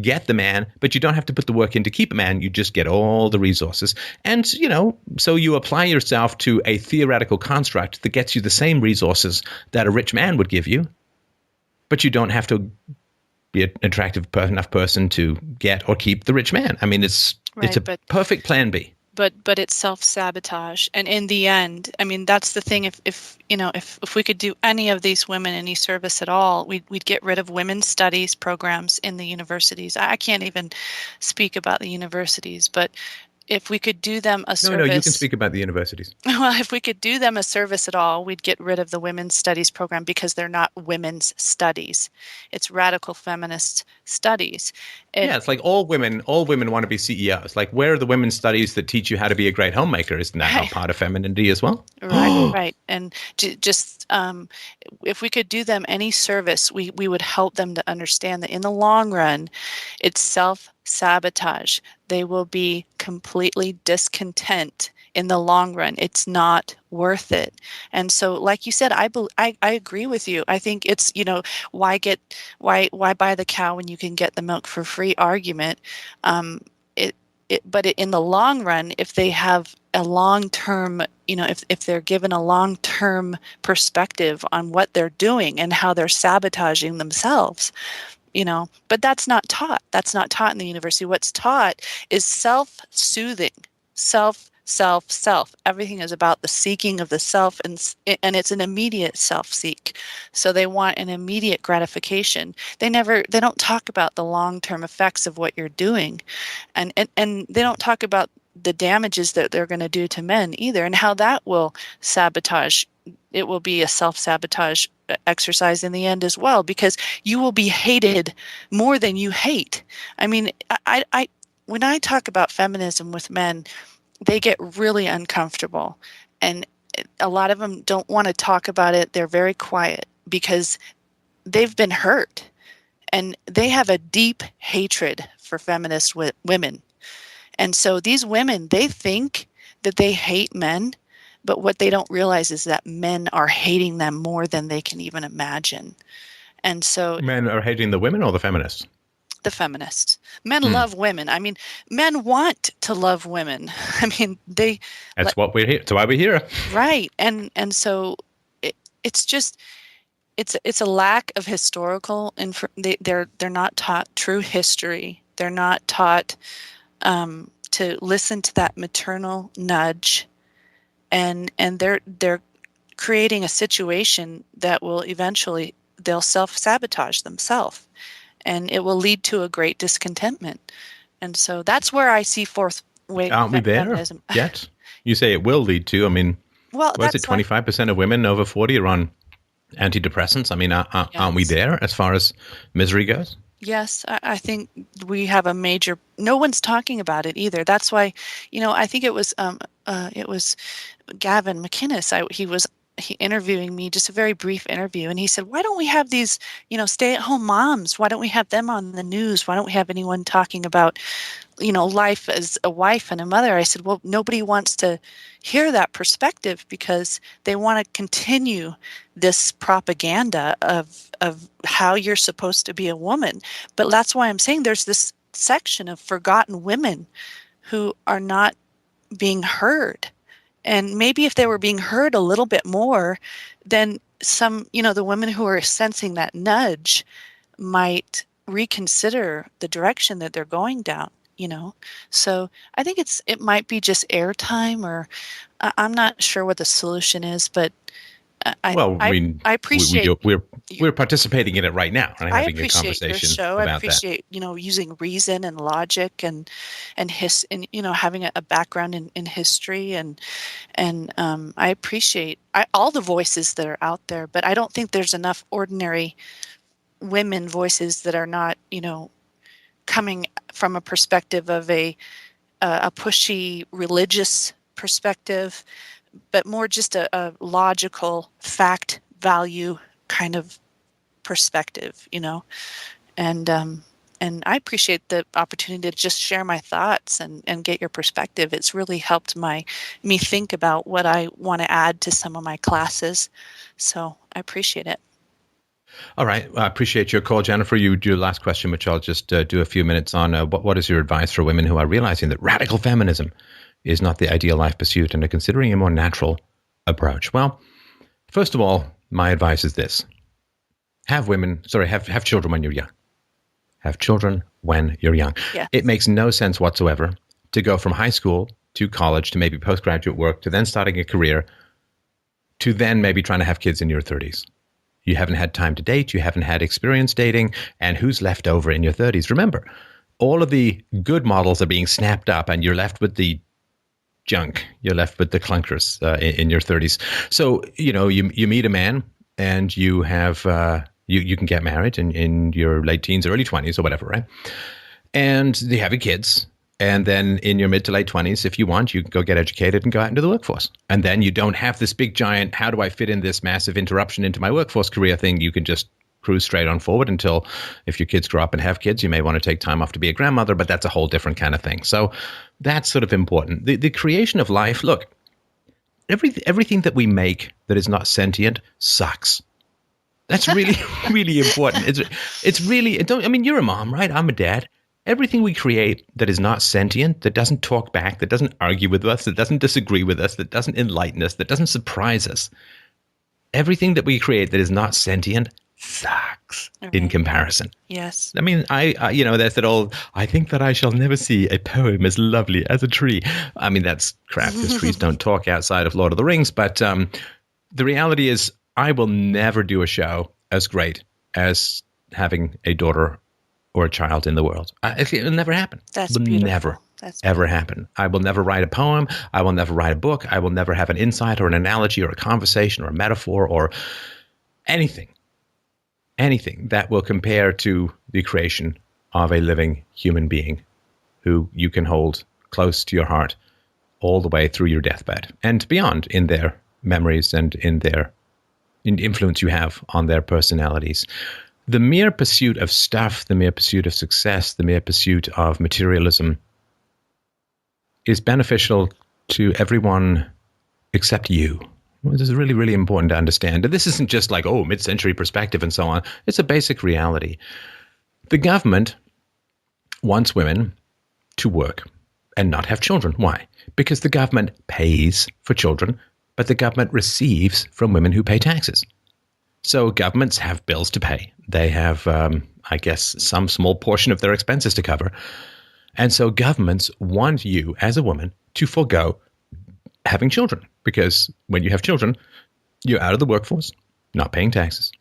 A: get the man, but you don't have to put the work in to keep a man. You just get all the resources. And, so you apply yourself to a theoretical construct that gets you the same resources that a rich man would give you, but you don't have to be an attractive enough person to get or keep the rich man. I mean, it's a perfect plan B.
B: But it's self-sabotage, and in the end, I mean, that's the thing. If we could do any of these women any service at all, we'd get rid of women's studies programs in the universities. I can't even speak about the universities, but if we could do them a service.
A: No, you can speak about the universities.
B: Well, if we could do them a service at all, we'd get rid of the women's studies program, because they're not women's studies. It's radical feminist studies.
A: It's like all women want to be CEOs. Like, where are the women's studies that teach you how to be a great homemaker? Isn't that now part of femininity as well?
B: Right. And just if we could do them any service, we would help them to understand that in the long run, it's self-sabotage. They will be completely discontent in the long run. It's not worth it. And so, like you said, I agree with you. I think it's, why buy the cow when you can get the milk for free argument. But in the long run, if they have a long-term, if they're given a long-term perspective on what they're doing and how they're sabotaging themselves, but that's not taught. That's not taught in the university. What's taught is self-soothing, self. Everything is about the seeking of the self, and it's an immediate self-seek. So they want an immediate gratification. They don't talk about the long-term effects of what you're doing, and they don't talk about the damages that they're going to do to men either, and how that will sabotage. It will be a self-sabotage exercise in the end as well, because you will be hated more than you hate. I mean, I when I talk about feminism with men, they get really uncomfortable, and a lot of them don't want to talk about it. They're very quiet because they've been hurt, and they have a deep hatred for feminist women. And so these women, they think that they hate men, but what they don't realize is that men are hating them more than they can even imagine. And so
A: men are hating the women or the feminists?
B: The feminists. Men love women. I mean, men want to love women. I mean,
A: that's what we're here. That's why we're here.
B: Right. And so it's just it's a lack of historical they're not taught true history. They're not taught to listen to that maternal nudge, and they're creating a situation that will eventually they'll self-sabotage themselves. And it will lead to a great discontentment. And so that's where I see fourth wave
A: Aren't we there
B: feminism
A: yet? You say it will lead to. I mean, what is it, 25% of women over 40 are on antidepressants? I mean, aren't we there as far as misery goes?
B: Yes, I think we have a major. No one's talking about it either. That's why, I think it was Gavin McInnes. He interviewing me, just a very brief interview, and he said, why don't we have these stay-at-home moms? Why don't we have them on the news? Why don't we have anyone talking about life as a wife and a mother? I said, well, nobody wants to hear that perspective because they want to continue this propaganda of how you're supposed to be a woman. But that's why I'm saying there's this section of forgotten women who are not being heard. And maybe if they were being heard a little bit more, then some, the women who are sensing that nudge might reconsider the direction that they're going down, So I think it might be just airtime, or I'm not sure what the solution is, but I appreciate
A: we're participating in it right now and having a conversation
B: your show.
A: about
B: I appreciate using reason and logic and having a background in history and I appreciate all the voices that are out there, but I don't think there's enough ordinary women voices that are not coming from a perspective of a pushy religious perspective, but more just a logical fact value kind of perspective, and I appreciate the opportunity to just share my thoughts and get your perspective. It's really helped me think about what I want to add to some of my classes. So I appreciate it.
A: All right. I appreciate your call, Jennifer. You do your last question, which I'll just do a few minutes on. What is your advice for women who are realizing that radical feminism is not the ideal life pursuit and are considering a more natural approach? Well, first of all, my advice is this. Have children when you're young. Have children when you're young.
B: Yes.
A: It makes no sense whatsoever to go from high school to college to maybe postgraduate work to then starting a career to then maybe trying to have kids in your 30s. You haven't had time to date. You haven't had experience dating. And who's left over in your 30s? Remember, all of the good models are being snapped up and you're left with the junk. You're left with the clunkers in your 30s. So, you meet a man and you have, you can get married in your late teens, early 20s or whatever, right? And you have your kids. And then in your mid to late 20s, if you want, you can go get educated and go out into the workforce. And then you don't have this big giant, how do I fit in this massive interruption into my workforce career thing? You can just cruise straight on forward until, if your kids grow up and have kids, you may want to take time off to be a grandmother, but that's a whole different kind of thing. So that's sort of important. The creation of life, look, everything that we make that is not sentient sucks. That's really, really important. It's really, you're a mom, right? I'm a dad. Everything we create that is not sentient, that doesn't talk back, that doesn't argue with us, that doesn't disagree with us, that doesn't enlighten us, that doesn't surprise us, everything that we create that is not sentient sucks in comparison.
B: Yes.
A: I there's that old, I think that I shall never see a poem as lovely as a tree. That's crap because trees don't talk outside of Lord of the Rings. But the reality is I will never do a show as great as having a daughter or a child in the world. It'll never happen.
B: That's
A: will
B: beautiful.
A: Never,
B: That's
A: ever happen. I will never write a poem. I will never write a book. I will never have an insight or an analogy or a conversation or a metaphor or anything that will compare to the creation of a living human being who you can hold close to your heart all the way through your deathbed and beyond in their memories and in the influence you have on their personalities. The mere pursuit of stuff, the mere pursuit of success, the mere pursuit of materialism is beneficial to everyone except you. This is really, really important to understand. And this isn't just like, mid-century perspective and so on. It's a basic reality. The government wants women to work and not have children. Why? Because the government pays for children, but the government receives from women who pay taxes. So governments have bills to pay. They have, some small portion of their expenses to cover. And so governments want you as a woman to forego having children, because when you have children, you're out of the workforce, not paying taxes.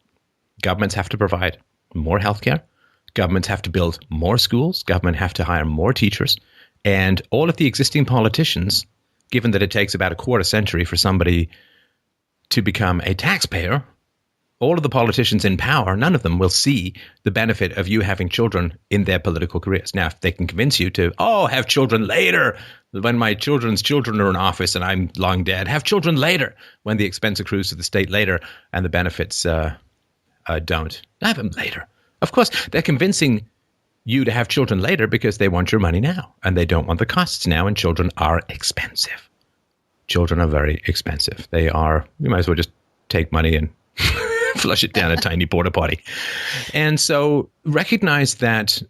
A: Governments have to provide more healthcare. Governments have to build more schools. Government have to hire more teachers. And all of the existing politicians, given that it takes about a quarter century for somebody to become a taxpayer, all of the politicians in power, none of them will see the benefit of you having children in their political careers. Now, if they can convince you to, have children later, when my children's children are in office and I'm long dead, have children later, when the expense accrues to the state later and the benefits don't. Have them later. Of course, they're convincing you to have children later because they want your money now and they don't want the costs now, and children are expensive. Children are very expensive. You might as well just take money and flush it down a tiny porta potty. And so recognize that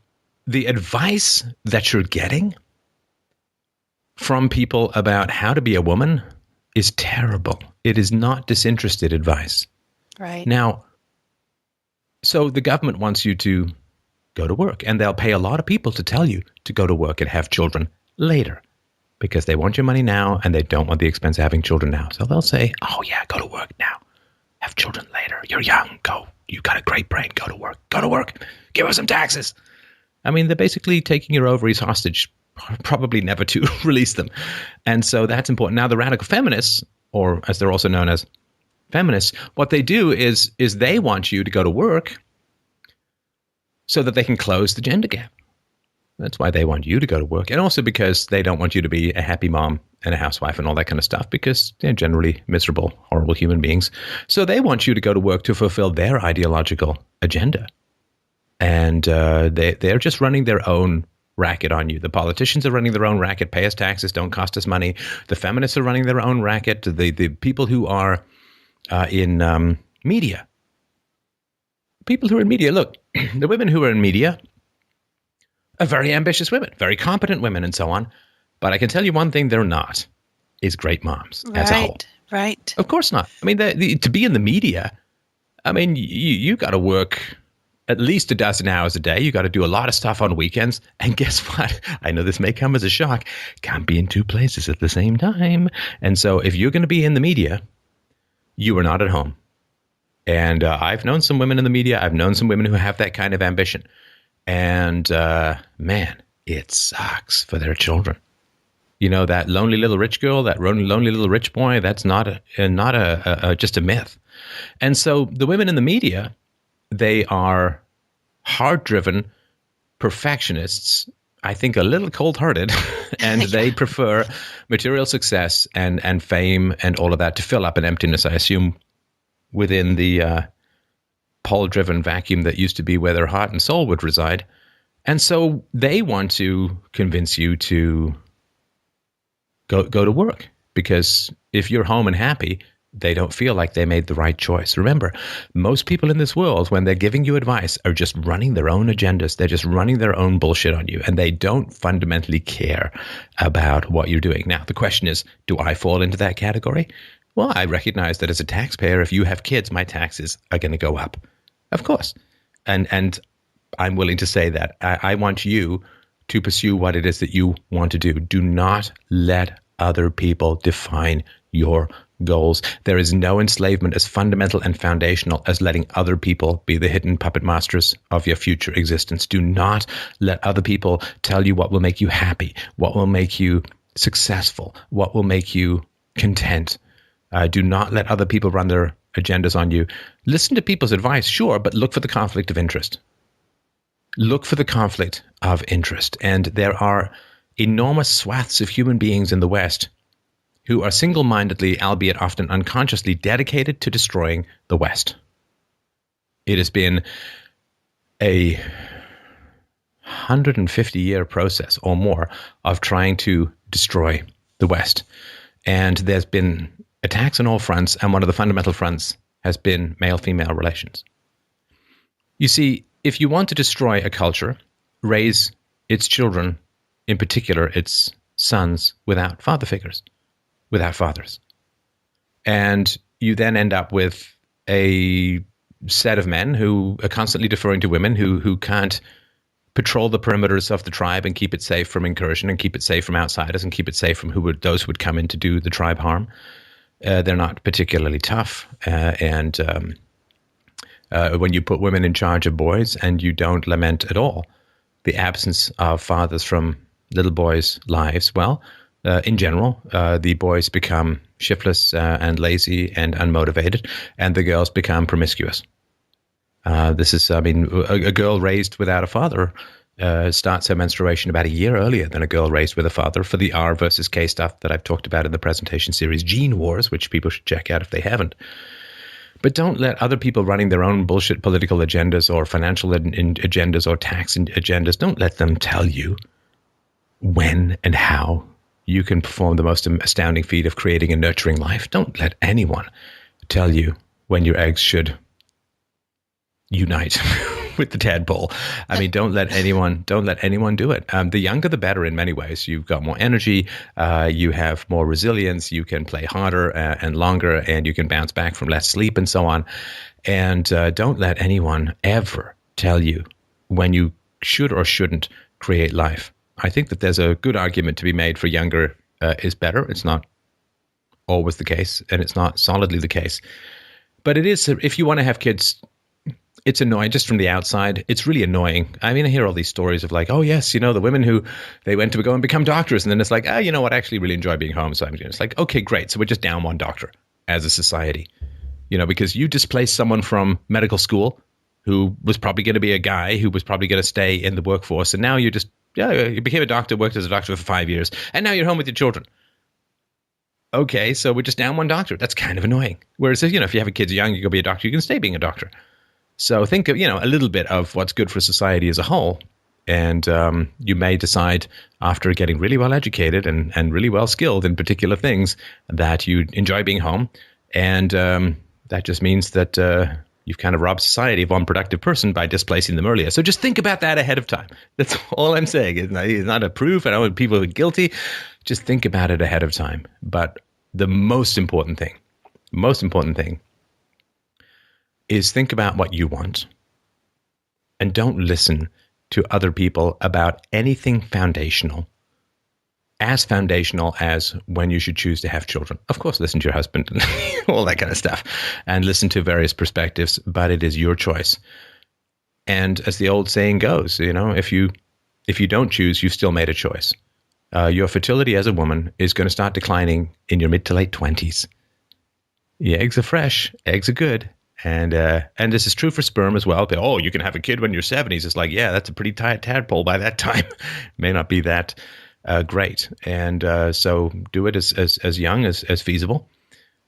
A: the advice that you're getting from people about how to be a woman is terrible. It is not disinterested advice.
B: right.
A: Now, so the government wants you to go to work, and they'll pay a lot of people to tell you to go to work and have children later because they want your money now and they don't want the expense of having children now. So they'll say, go to work now. Have children later. You're young. Go. You got a great brain. Go to work. Go to work. Give us some taxes. They're basically taking your ovaries hostage, probably never to release them. And so that's important. Now, the radical feminists, or as they're also known as feminists, what they do is they want you to go to work so that they can close the gender gap. That's why they want you to go to work. And also because they don't want you to be a happy mom and a housewife and all that kind of stuff, because they're generally miserable, horrible human beings. So they want you to go to work to fulfill their ideological agenda. And they're just running their own racket on you. The politicians are running their own racket. Pay us taxes, don't cost us money. The feminists are running their own racket. The people who are in media, people who are in media, look, the women who are in media are very ambitious women, very competent women and so on. But I can tell you one thing they're not, is great moms as a whole.
B: Right.
A: Of course not. I mean, to be in the media, I mean, you got to work at least a dozen hours a day. You got to do a lot of stuff on weekends. And guess what? I know this may come as a shock. Can't be in two places at the same time. And so if you're going to be in the media, you are not at home. And I've known some women in the media. I've known some women who have that kind of ambition. And man, it sucks for their children. You know, that lonely little rich girl, that lonely little rich boy, that's not just a myth. And so the women in the media, they are hard-driven perfectionists, I think a little cold-hearted, and they prefer material success and fame and all of that to fill up an emptiness, I assume, within the pole-driven vacuum that used to be where their heart and soul would reside. And so they want to convince you to go to work, because if you're home and happy, they don't feel like they made the right choice. Remember, most people in this world, when they're giving you advice, are just running their own agendas. They're just running their own bullshit on you, and they don't fundamentally care about what you're doing. Now, the question is, do I fall into that category? Well, I recognize that as a taxpayer, if you have kids, my taxes are going to go up. Of course. And I'm willing to say that. I want you to pursue what it is that you want to do. Do not let other people define your goals. There is no enslavement as fundamental and foundational as letting other people be the hidden puppet masters of your future existence. Do not let other people tell you what will make you happy, what will make you successful, what will make you content. Do not let other people run their agendas on you. Listen to people's advice, sure, but look for the conflict of interest. Look for the conflict of interest. And there are enormous swaths of human beings in the West who are single-mindedly, albeit often unconsciously, dedicated to destroying the West. It has been a 150-year process or more of trying to destroy the West. And there's been attacks on all fronts, and one of the fundamental fronts has been male-female relations. You see, if you want to destroy a culture, raise its children, in particular its sons, without father figures, without fathers. And you then end up with a set of men who are constantly deferring to women who can't patrol the perimeters of the tribe and keep it safe from incursion and keep it safe from outsiders and keep it safe from those who would come in to do the tribe harm. They're not particularly tough. And when you put women in charge of boys and you don't lament at all the absence of fathers from little boys' lives, well, in general, the boys become shiftless and lazy and unmotivated, and the girls become promiscuous. A girl raised without a father starts her menstruation about a year earlier than a girl raised with a father, for the R versus K stuff that I've talked about in the presentation series, Gene Wars, which people should check out if they haven't. But don't let other people running their own bullshit political agendas or financial agendas or tax agendas, don't let them tell you when and how you can perform the most astounding feat of creating a nurturing life. Don't let anyone tell you when your eggs should unite with the tadpole. I mean, don't let anyone do it. The younger, the better in many ways. You've got more energy, you have more resilience, you can play harder and longer, and you can bounce back from less sleep and so on. And don't let anyone ever tell you when you should or shouldn't create life. I think that there's a good argument to be made for younger is better. It's not always the case, and it's not solidly the case. But it is, if you want to have kids, it's annoying just from the outside. It's really annoying. I mean, I hear all these stories of like, oh, yes, the women who they went to go and become doctors. And then it's like, you know what, I actually really enjoy being home. So it's like, okay, great. So we're just down one doctor as a society, because you displaced someone from medical school who was probably going to be a guy who was probably going to stay in the workforce. And now you became a doctor, worked as a doctor for 5 years, and now you're home with your children. Okay, so we're just down one doctor. That's kind of annoying. Whereas, if you have a kids young, you go be a doctor, you can stay being a doctor. So think of, a little bit of what's good for society as a whole. And you may decide after getting really well educated and really well skilled in particular things that you enjoy being home. And that just means that You've kind of robbed society of one productive person by displacing them earlier. So just think about that ahead of time. That's all I'm saying. It's not a proof. I know people are guilty. Just think about it ahead of time. But the most important thing is think about what you want, and don't listen to other people about anything foundational as when you should choose to have children. Of course, listen to your husband and all that kind of stuff, and listen to various perspectives, but it is your choice. And as the old saying goes, if you don't choose, you've still made a choice. Your fertility as a woman is going to start declining in your mid to late 20s. The eggs are fresh, eggs are good. And this is true for sperm as well. But, you can have a kid when you're 70s. It's like, yeah, that's a pretty tight tadpole by that time. May not be that great. And so do it as young as feasible.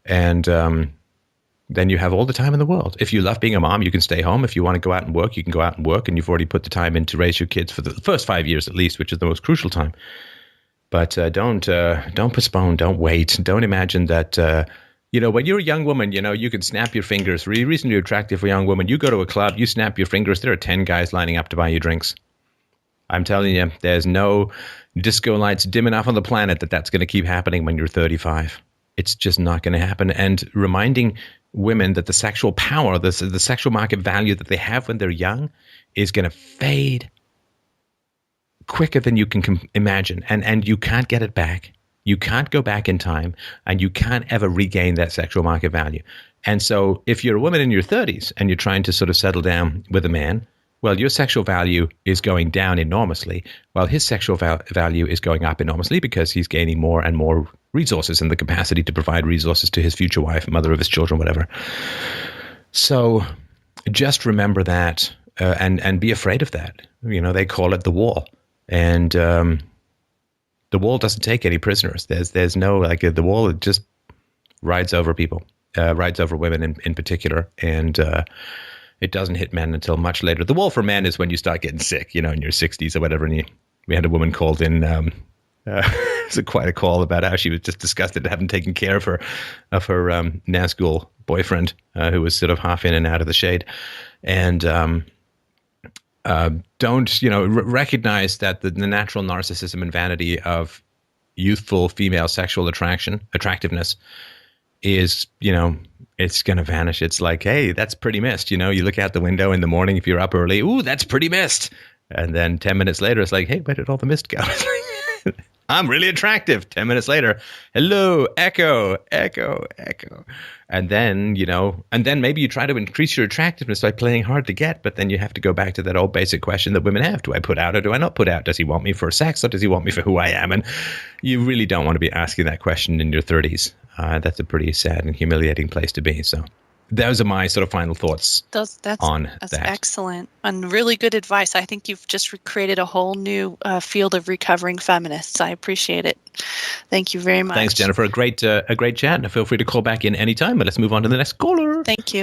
A: And then you have all the time in the world. If you love being a mom, you can stay home. If you want to go out and work, you can go out and work. And you've already put the time in to raise your kids for the first 5 years at least, which is the most crucial time. But don't postpone. Don't wait. Don't imagine that... when you're a young woman, you can snap your fingers. Really reasonably attractive for a young woman. You go to a club, you snap your fingers. There are 10 guys lining up to buy you drinks. I'm telling you, there's no disco lights dim enough on the planet that's going to keep happening when you're 35. It's just not going to happen. And reminding women that the sexual power, the sexual market value that they have when they're young is going to fade quicker than you can imagine. And you can't get it back. You can't go back in time, and you can't ever regain that sexual market value. And so if you're a woman in your 30s and you're trying to sort of settle down with a man, well, your sexual value is going down enormously, while his sexual value is going up enormously because he's gaining more and more resources and the capacity to provide resources to his future wife, mother of his children, whatever. So just remember that and be afraid of that. They call it the wall. And the wall doesn't take any prisoners. There's no, the wall just rides over people, rides over women in particular. And it doesn't hit men until much later. The wall for men is when you start getting sick, in your 60s or whatever. And we had a woman called in, it's quite a call about how she was just disgusted at having taken care of her NASGOL boyfriend, who was sort of half in and out of the shade. And don't, recognize that the natural narcissism and vanity of youthful female sexual attractiveness is, it's going to vanish. It's like, hey, that's pretty mist. You look out the window in the morning if you're up early. Ooh, that's pretty mist. And then 10 minutes later, it's like, hey, where did all the mist go? I'm really attractive. 10 minutes later, hello, echo. And then, maybe you try to increase your attractiveness by playing hard to get, but then you have to go back to that old basic question that women have. Do I put out or do I not put out? Does he want me for sex or does he want me for who I am? And you really don't want to be asking that question in your 30s. That's a pretty sad and humiliating place to be. So those are my sort of final thoughts on that.
B: That's excellent and really good advice. I think you've just created a whole new field of recovering feminists. I appreciate it. Thank you very much.
A: Thanks, Jennifer. A great chat. And feel free to call back in anytime. But let's move on to the next caller.
B: Thank you.